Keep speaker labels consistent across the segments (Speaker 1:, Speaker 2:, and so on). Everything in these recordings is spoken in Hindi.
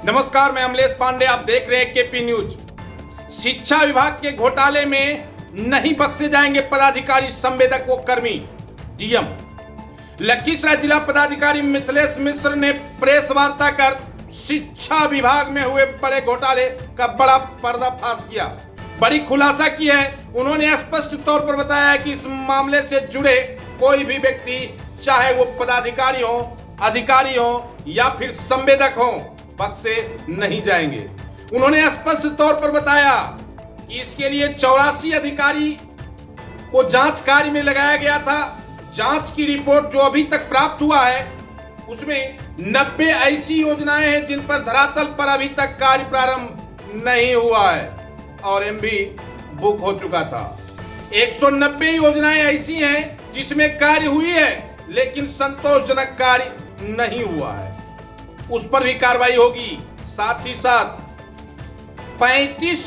Speaker 1: नमस्कार, मैं अमलेश पांडे, आप देख रहे हैं केपी न्यूज। शिक्षा विभाग के घोटाले में नहीं बख्शे जाएंगे पदाधिकारी, संवेदक व कर्मी। डीएम लखीसराय जिला पदाधिकारी मिथिलेश मिश्र ने प्रेस वार्ता कर शिक्षा विभाग में हुए बड़े घोटाले का बड़ा पर्दाफाश किया, बड़ी खुलासा की है। उन्होंने स्पष्ट तौर पर बताया है कि इस मामले से जुड़े कोई भी व्यक्ति, चाहे वो पदाधिकारी हो, अधिकारी हो या फिर संवेदक हो, बख्शे नहीं जाएंगे। उन्होंने स्पष्ट तौर पर बताया कि इसके लिए 84 अधिकारी को जांच कार्य में लगाया गया था। जांच की रिपोर्ट जो अभी तक प्राप्त हुआ है उसमें 90 ऐसी योजनाएं हैं जिन पर धरातल पर अभी तक कार्य प्रारंभ नहीं हुआ है और एमबी बुक हो चुका था। 190 योजनाएं ऐसी हैं जिसमें कार्य हुई है लेकिन संतोषजनक कार्य नहीं हुआ है, उस पर भी कार्रवाई होगी। साथ ही साथ 35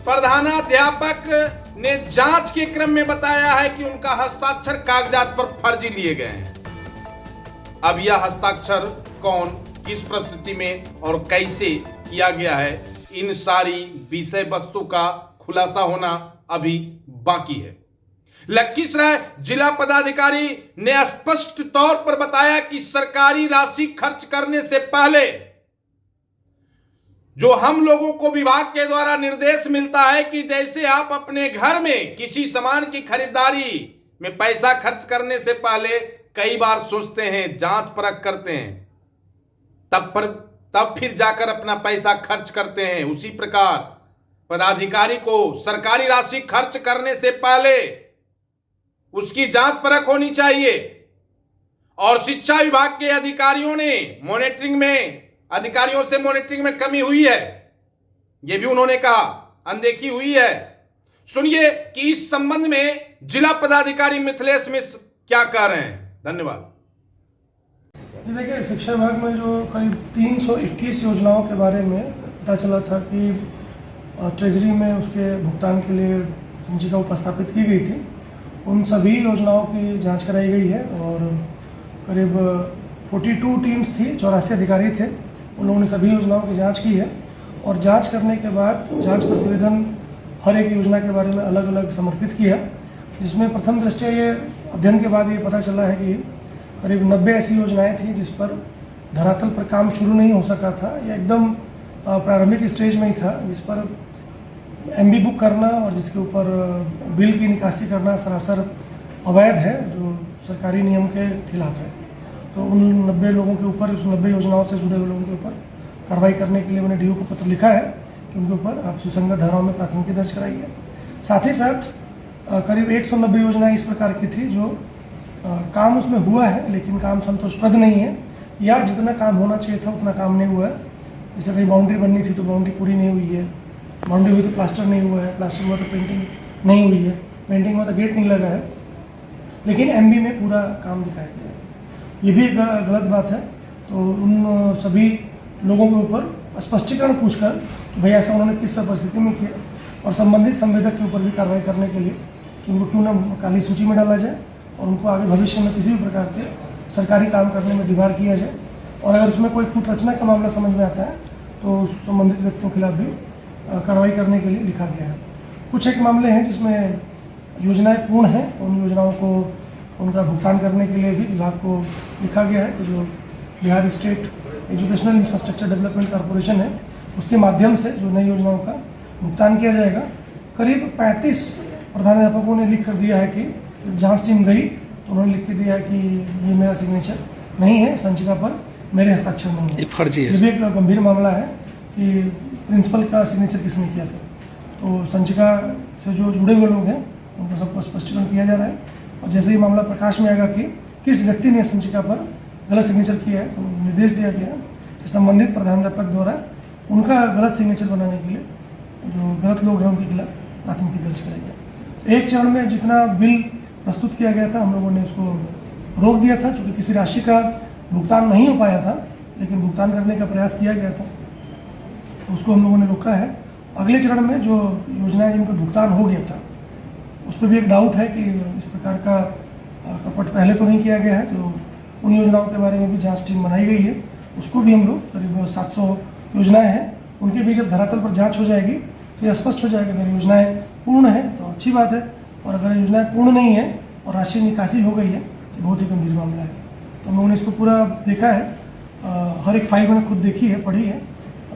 Speaker 1: प्रधानाध्यापक ने जांच के क्रम में बताया है कि उनका हस्ताक्षर कागजात पर फर्जी लिए गए हैं। अब यह हस्ताक्षर कौन, किस परिस्थिति में और कैसे किया गया है, इन सारी विषय वस्तु का खुलासा होना अभी बाकी है। लखीसराय जिला पदाधिकारी ने स्पष्ट तौर पर बताया कि सरकारी राशि खर्च करने से पहले जो हम लोगों को विभाग के द्वारा निर्देश मिलता है कि जैसे आप अपने घर में किसी सामान की खरीदारी में पैसा खर्च करने से पहले कई बार सोचते हैं, जांच परख करते हैं, तब फिर जाकर अपना पैसा खर्च करते हैं, उसी प्रकार पदाधिकारी को सरकारी राशि खर्च करने से पहले उसकी जांच परख होनी चाहिए। और शिक्षा विभाग के अधिकारियों ने मॉनिटरिंग में कमी हुई है, यह भी उन्होंने कहा, अनदेखी हुई है। सुनिए कि इस संबंध में जिला पदाधिकारी मिथिलेश मिश्र क्या कह रहे हैं। धन्यवाद।
Speaker 2: देखिए, शिक्षा विभाग में जो करीब 321 योजनाओं के बारे में पता चला था कि ट्रेजरी में उसके भुगतान के लिए संचिका उपस्थापित की गई थी, उन सभी योजनाओं की जांच कराई गई है और करीब 42 टीम्स थी, 84 अधिकारी थे, उन लोगों ने सभी योजनाओं की जांच की है। और जांच करने के बाद जांच प्रतिवेदन हर एक योजना के बारे में अलग अलग समर्पित किया, जिसमें प्रथम दृष्टया ये अध्ययन के बाद ये पता चला है कि करीब 90 ऐसी योजनाएं थी जिस पर धरातल पर काम शुरू नहीं हो सका था, या एकदम प्रारंभिक स्टेज में ही था, जिस पर एमबी बुक करना और जिसके ऊपर बिल की निकासी करना सरासर अवैध है, जो सरकारी नियम के खिलाफ है। तो उन 90 लोगों के ऊपर, उस 90 योजनाओं से जुड़े हुए लोगों के ऊपर कार्रवाई करने के लिए उन्हें डीओ को पत्र लिखा है कि उनके ऊपर आप सुसंगत धाराओं में प्राथमिकी दर्ज कराइए। साथ ही साथ करीब 190 योजनाएं इस प्रकार की थी जो काम उसमें हुआ है लेकिन काम संतोषप्रद नहीं है, या जितना काम होना चाहिए था उतना काम नहीं हुआ है। जैसे कहीं बाउंड्री बननी थी तो बाउंड्री पूरी नहीं हुई है, बाउंड्री हुई तो प्लास्टर नहीं हुआ है, प्लास्टर हुआ तो पेंटिंग नहीं हुई है, पेंटिंग हुआ तो गेट नहीं लगा है, लेकिन एमबी में पूरा काम दिखाया गया है। ये भी एक गलत बात है। तो उन सभी लोगों के ऊपर स्पष्टीकरण पूछकर कि भाई ऐसा उन्होंने किस परिस्थिति में किया, और संबंधित संवेदक के ऊपर भी कार्रवाई करने के लिए कि उनको क्यों न काली सूची में डाला जाए और उनको आगे भविष्य में किसी भी प्रकार के सरकारी काम करने में डिबार किया जाए। और अगर उसमें कोई कूट रचना का मामला समझ में आता है तो संबंधित व्यक्तियों के खिलाफ भी कार्रवाई करने के लिए लिखा गया है। कुछ एक मामले हैं जिसमें योजनाएं पूर्ण हैं, तो उन योजनाओं को उनका भुगतान करने के लिए भी विभाग को लिखा गया है कि जो Bihar state educational infrastructure development corporation है उसके माध्यम से जो नई योजनाओं का भुगतान किया जाएगा। करीब 35 प्रधानाध्यापकों ने लिख कर दिया है कि जांच टीम गई तो उन्होंने लिख के दिया कि ये मेरा सिग्नेचर नहीं है, संचिका पर मेरे हस्ताक्षर नहीं है, फर्जी है। ये भी एक गंभीर मामला है कि प्रिंसिपल का सिग्नेचर किसने किया था। तो संचिका से जो जुड़े हुए लोग हैं उनको सबको स्पष्टीकरण किया जा रहा है, और जैसे ही मामला प्रकाश में आएगा कि किस व्यक्ति ने संचिका पर गलत सिग्नेचर किया है तो निर्देश दिया गया है कि संबंधित प्रधानाध्यापक द्वारा उनका गलत सिग्नेचर बनाने के लिए जो गलत लोग हैं उनके खिलाफ प्राथमिकी दर्ज कराई जाए। एक चरण में जितना बिल प्रस्तुत किया गया था हम लोगों ने उसको रोक दिया था, चूँकि किसी राशि का भुगतान नहीं हो पाया था लेकिन भुगतान करने का प्रयास किया गया था, तो उसको हम लोगों ने रोका है। अगले चरण में जो योजनाएं जिनका भुगतान हो गया था उस पर भी एक डाउट है कि इस प्रकार का कपट पहले तो नहीं किया गया है, तो उन योजनाओं के बारे में भी जांच टीम बनाई गई है। उसको भी हम लोग करीब 700 योजनाएं हैं उनके भी जब धरातल पर जांच हो जाएगी तो यह स्पष्ट हो जाएगा अगर योजनाएं पूर्ण है तो अच्छी बात है, और अगर योजनाएं पूर्ण नहीं है और राशि निकासी हो गई है तो बहुत ही गंभीर मामला है। तो हम लोगों ने इसको पूरा देखा है, हर एक फाइल मैंने खुद देखी है, पढ़ी है।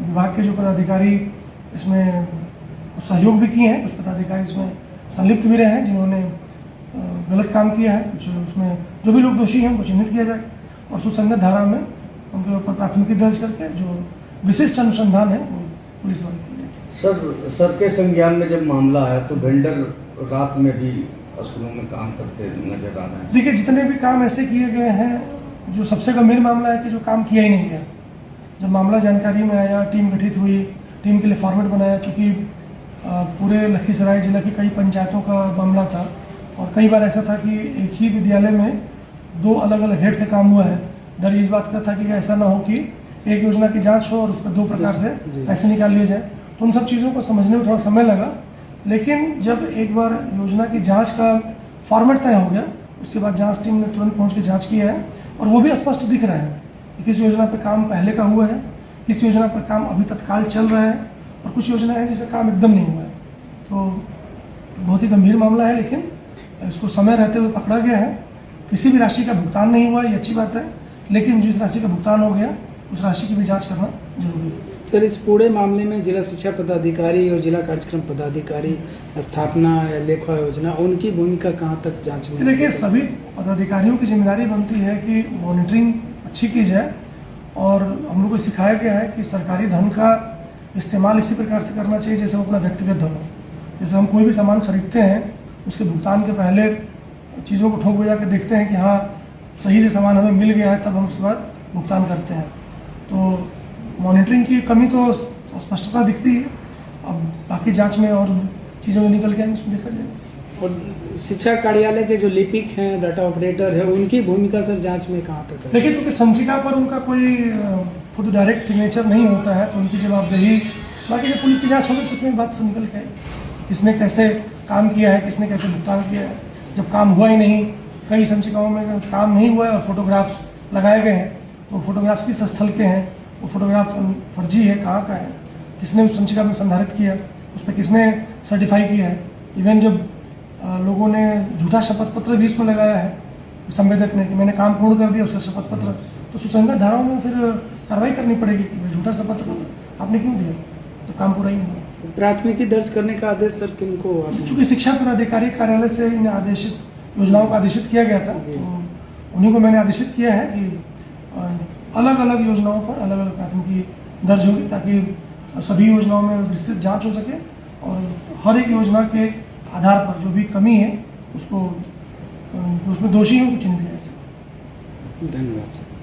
Speaker 2: विभाग के जो पदाधिकारी इसमें सहयोग भी किए हैं, कुछ पदाधिकारी इसमें संलिप्त भी रहे हैं जिन्होंने गलत काम किया है, कुछ उसमें जो भी लोग दोषी हैं उनको चिन्हित किया जाए और सुसंगत धारा में उनके ऊपर प्राथमिकी दर्ज करके जो विशिष्ट अनुसंधान है वो पुलिस द्वारा किया जाए।
Speaker 3: सर के संज्ञान में जब मामला आया तो वेंडर रात में भी स्कूलों में काम करते नजर आ रहे हैं।
Speaker 2: देखिए, जितने भी काम ऐसे किए गए हैं, जो सबसे गंभीर मामला है कि जो काम किया ही नहीं गया। जब मामला जानकारी में आया, टीम गठित हुई, टीम के लिए फॉर्मेट बनाया, चूँकि पूरे लखीसराय जिला की कई पंचायतों का मामला था और कई बार ऐसा था कि एक ही विद्यालय में 2 अलग अलग हेड से काम हुआ है। डर इस बात का था कि ऐसा ना हो कि एक योजना की जांच हो और उस पर 2 प्रकार से पैसे निकाल लिए जाए। तो उन सब चीज़ों को समझने में थोड़ा समय लगा, लेकिन जब एक बार योजना की जांच का फॉर्मेट तय हो गया उसके बाद जांच टीम ने तुरंत पहुंच के जांच किया है और वो भी स्पष्ट दिख रहा है कि किस योजना पर काम पहले का हुआ है, किस योजना पर काम अभी तत्काल चल रहा है और कुछ योजनाएं हैं जिसमें काम एकदम नहीं हुआ है। तो बहुत ही गंभीर मामला है, लेकिन इसको समय रहते हुए पकड़ा गया है। किसी भी राशि का भुगतान नहीं हुआ, ये अच्छी बात है, लेकिन जिस राशि का भुगतान हो गया उस राशि की भी जांच करना जरूरी है।
Speaker 4: सर, इस पूरे मामले में जिला शिक्षा पदाधिकारी और जिला कार्यक्रम पदाधिकारी, स्थापना या लेखा योजना, उनकी भूमिका कहाँ तक जांच में?
Speaker 2: देखिए, सभी पदाधिकारियों की जिम्मेदारी बनती है कि मॉनिटरिंग अच्छी की जाए और हम लोग को सिखाया गया है कि सरकारी धन का इस्तेमाल इसी प्रकार से करना चाहिए जैसे वो अपना व्यक्तिगत धन हो। जैसे हम कोई भी सामान खरीदते हैं उसके भुगतान के पहले चीज़ों को ठोक बजा के देखते हैं कि हाँ सही से सामान हमें मिल गया है, तब हम उसके बाद भुगतान करते हैं। तो मॉनिटरिंग की कमी तो स्पष्टता दिखती है, अब बाकी जांच में और चीज़ों में निकल के आएंगे उसमें देखा जाएगा।
Speaker 4: और शिक्षा कार्यालय के जो लिपिक हैं, डाटा ऑपरेटर है, उनकी भूमिका सर जांच में कहाँ तक है?
Speaker 2: देखिए, चूँकि संचिका पर उनका कोई खुद डायरेक्ट सिग्नेचर नहीं होता है तो उनकी जवाबदेही, बाकी जब पुलिस की जांच होगी तो उसमें बात से निकल के किसने कैसे काम किया है, किसने कैसे भुगतान किया है। जब काम हुआ ही नहीं, कई संचिकाओं में काम नहीं हुआ है और फोटोग्राफ्स लगाए गए हैं, तो फोटोग्राफ्स किस स्थल के हैं, वो फोटोग्राफ फर्जी है, कहाँ का है, किसने उस संचिका में संधारित किया, उस पर किसने सर्टिफाई किया है। इवन जब लोगों ने झूठा शपथ पत्र भी इसमें लगाया है संवेदक ने कि मैंने काम पूर्ण कर दिया, उसका शपथ पत्र, तो सुसंगत धाराओं में फिर कार्रवाई करनी पड़ेगी कि भाई झूठा शपथ पत्र आपने क्यों दिया, तो काम पूरा ही नहीं हुआ।
Speaker 4: प्राथमिकी दर्ज करने का आदेश सर किनको?
Speaker 2: चूँकि शिक्षा पदाधिकारी कार्यालय से इन आदेशित योजनाओं को आदेशित किया गया था, तो उन्हीं को मैंने आदेशित किया है कि अलग अलग योजनाओं पर अलग अलग प्राथमिकी दर्ज होगी ताकि सभी योजनाओं में विस्तृत जांच हो सके और हर एक योजना के आधार पर जो भी कमी है उसको उसमें दोषी हो चिन्हित किया जा सके।
Speaker 4: धन्यवाद सर।